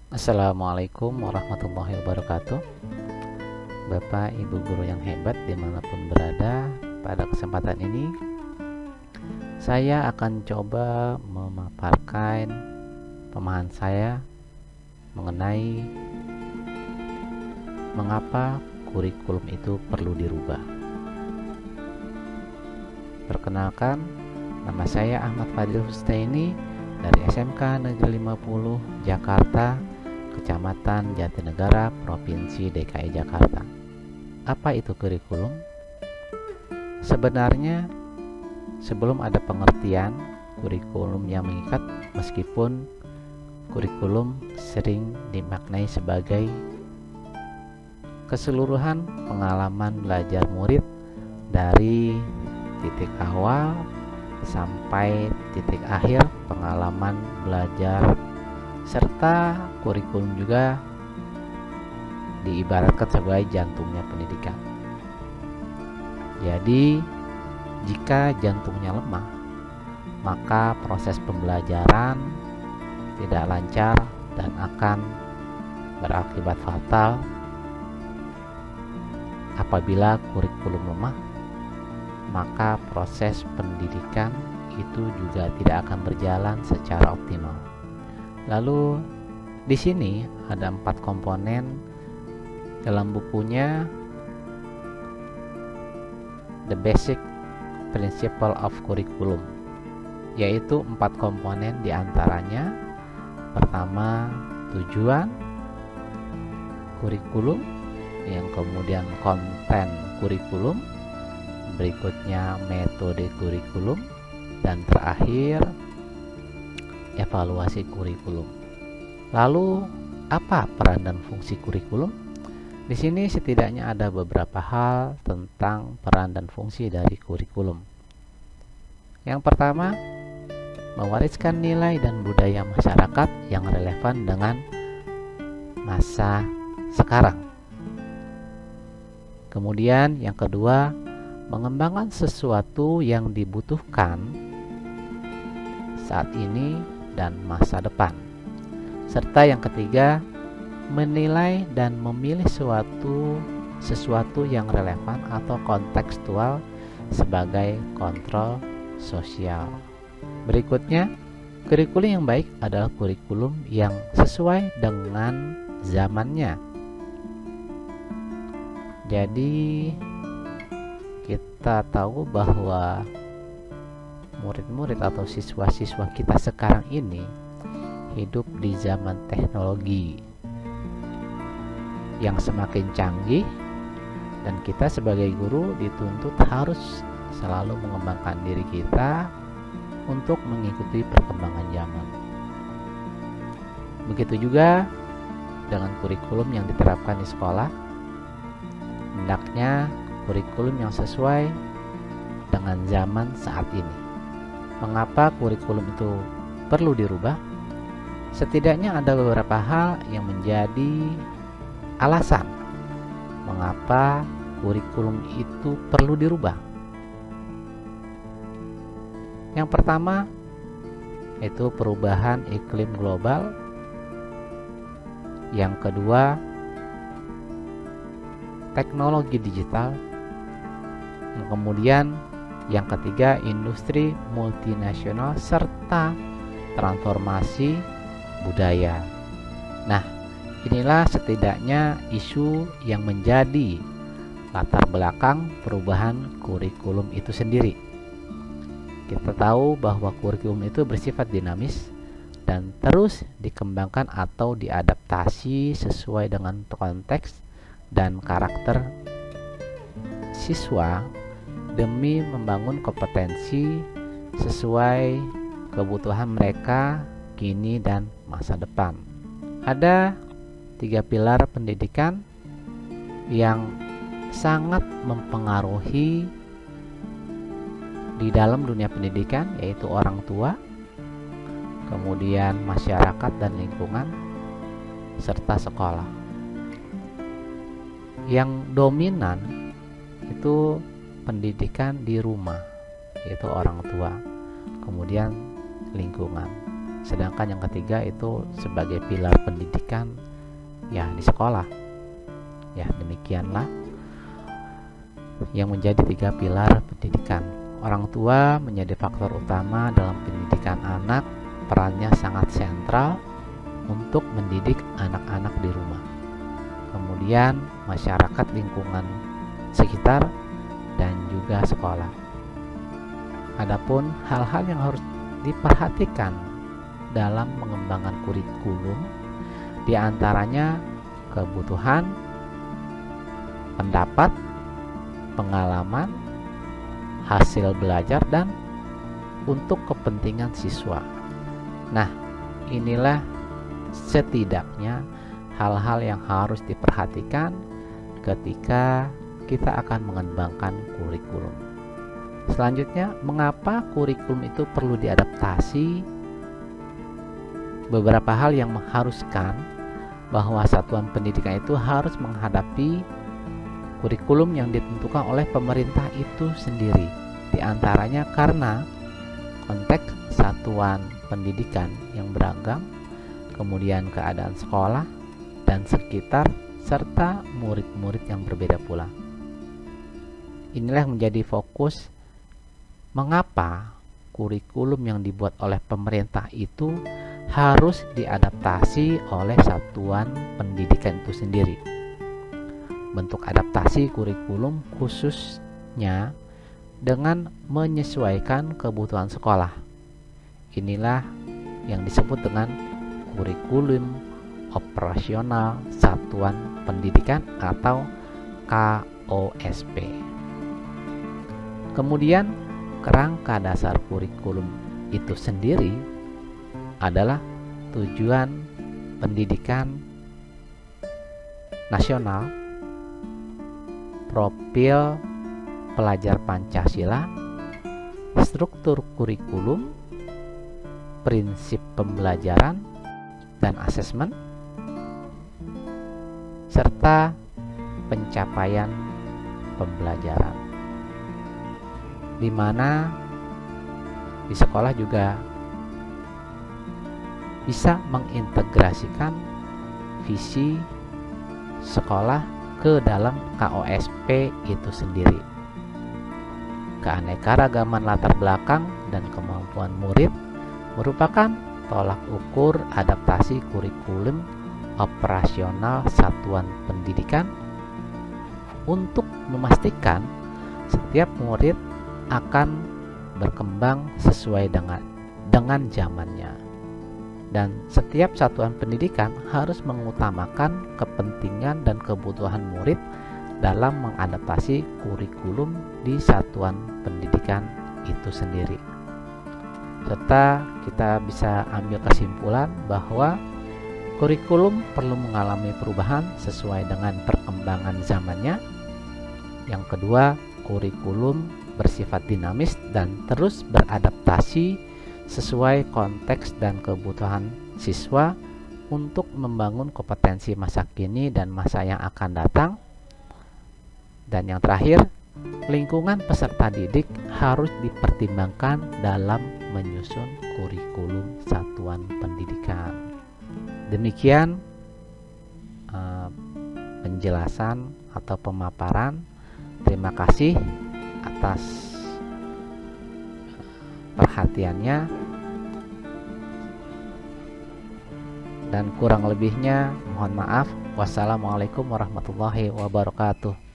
Assalamualaikum warahmatullahi wabarakatuh. Bapak Ibu guru yang hebat dimanapun berada, pada kesempatan ini saya akan coba memaparkan pemahaman saya mengenai mengapa kurikulum itu perlu dirubah. Perkenalkan, nama saya Ahmad Fadil Hustaini dari SMK Negeri 50 Jakarta, Kecamatan Jatinegara, Provinsi DKI Jakarta. Apa itu kurikulum? Sebenarnya sebelum ada pengertian kurikulum yang mengikat, meskipun kurikulum sering dimaknai sebagai keseluruhan pengalaman belajar murid dari titik awal sampai titik akhir pengalaman belajar, serta kurikulum juga diibaratkan sebagai jantungnya pendidikan. Jadi, jika jantungnya lemah, maka proses pembelajaran tidak lancar dan akan berakibat fatal. Apabila kurikulum lemah, maka proses pendidikan itu juga tidak akan berjalan secara optimal. Lalu di sini ada 4 komponen dalam bukunya The Basic Principle of Curriculum, yaitu 4 komponen diantaranya. Pertama, tujuan kurikulum, yang kemudian konten kurikulum, berikutnya metode kurikulum, dan terakhir evaluasi kurikulum. Lalu, apa peran dan fungsi kurikulum? Di sini setidaknya ada beberapa hal tentang peran dan fungsi dari kurikulum. Yang pertama, mewariskan nilai dan budaya masyarakat yang relevan dengan masa sekarang. Kemudian yang kedua, mengembangkan sesuatu yang dibutuhkan saat ini dan masa depan. Serta yang ketiga, menilai dan memilih sesuatu yang relevan atau kontekstual sebagai kontrol sosial. Berikutnya, kurikulum yang baik adalah kurikulum yang sesuai dengan zamannya. Jadi, kita tahu bahwa murid-murid atau siswa-siswa kita sekarang ini hidup di zaman teknologi yang semakin canggih, dan kita sebagai guru dituntut harus selalu mengembangkan diri kita untuk mengikuti perkembangan zaman. Begitu juga dengan kurikulum yang diterapkan di sekolah. Hendaknya kurikulum yang sesuai dengan zaman saat ini. Mengapa kurikulum itu perlu dirubah? Setidaknya ada beberapa hal yang menjadi alasan mengapa kurikulum itu perlu dirubah. Yang pertama, itu perubahan iklim global. Yang kedua, teknologi digital. Kemudian yang ketiga, industri multinasional serta transformasi budaya. Nah, inilah setidaknya isu yang menjadi latar belakang perubahan kurikulum itu sendiri. Kita tahu bahwa kurikulum itu bersifat dinamis dan terus dikembangkan atau diadaptasi sesuai dengan konteks dan karakter siswa demi membangun kompetensi sesuai kebutuhan mereka kini dan masa depan. Ada 3 pilar pendidikan yang sangat mempengaruhi di dalam dunia pendidikan, yaitu orang tua, kemudian masyarakat dan lingkungan, serta sekolah. Yang dominan itu pendidikan di rumah, yaitu orang tua, kemudian lingkungan. sedangkan yang ketiga itu sebagai pilar pendidikan ya di sekolah. Ya, demikianlah yang menjadi 3 pilar pendidikan. Orang tua menjadi faktor utama dalam pendidikan anak, perannya sangat sentral untuk mendidik anak-anak di rumah. Kemudian masyarakat lingkungan sekitar dan juga sekolah. Adapun hal-hal yang harus diperhatikan dalam mengembangkan kurikulum diantaranya kebutuhan, pendapat, pengalaman, hasil belajar, dan untuk kepentingan siswa. Nah, inilah setidaknya hal-hal yang harus diperhatikan ketika kita akan mengembangkan kurikulum. Selanjutnya, mengapa kurikulum itu perlu diadaptasi? Beberapa hal yang mengharuskan bahwa satuan pendidikan itu harus menghadapi kurikulum yang ditentukan oleh pemerintah itu sendiri. Di antaranya karena konteks satuan pendidikan yang beragam, kemudian keadaan sekolah dan sekitar, serta murid-murid yang berbeda pula. Inilah menjadi fokus mengapa kurikulum yang dibuat oleh pemerintah itu harus diadaptasi oleh satuan pendidikan itu sendiri. Bentuk adaptasi kurikulum khususnya dengan menyesuaikan kebutuhan sekolah. Inilah yang disebut dengan kurikulum operasional satuan pendidikan atau KOSP. Kemudian kerangka dasar kurikulum itu sendiri adalah tujuan pendidikan nasional, profil pelajar Pancasila, struktur kurikulum, prinsip pembelajaran dan asesmen, serta pencapaian pembelajaran, di mana di sekolah juga bisa mengintegrasikan visi sekolah ke dalam KOSP itu sendiri. Keanekaragaman latar belakang dan kemampuan murid merupakan tolak ukur adaptasi kurikulum operasional satuan pendidikan untuk memastikan setiap murid akan berkembang sesuai dengan zamannya. Dan setiap satuan pendidikan harus mengutamakan kepentingan dan kebutuhan murid dalam mengadaptasi kurikulum di satuan pendidikan itu sendiri. Serta kita bisa ambil kesimpulan bahwa kurikulum perlu mengalami perubahan sesuai dengan perkembangan zamannya. Yang kedua, kurikulum bersifat dinamis dan terus beradaptasi sesuai konteks dan kebutuhan siswa untuk membangun kompetensi masa kini dan masa yang akan datang. Dan yang terakhir, lingkungan peserta didik harus dipertimbangkan dalam menyusun kurikulum satuan pendidikan. Demikian penjelasan atau pemaparan. Terima kasih atas perhatiannya, dan kurang lebihnya mohon maaf. Wassalamualaikum warahmatullahi wabarakatuh.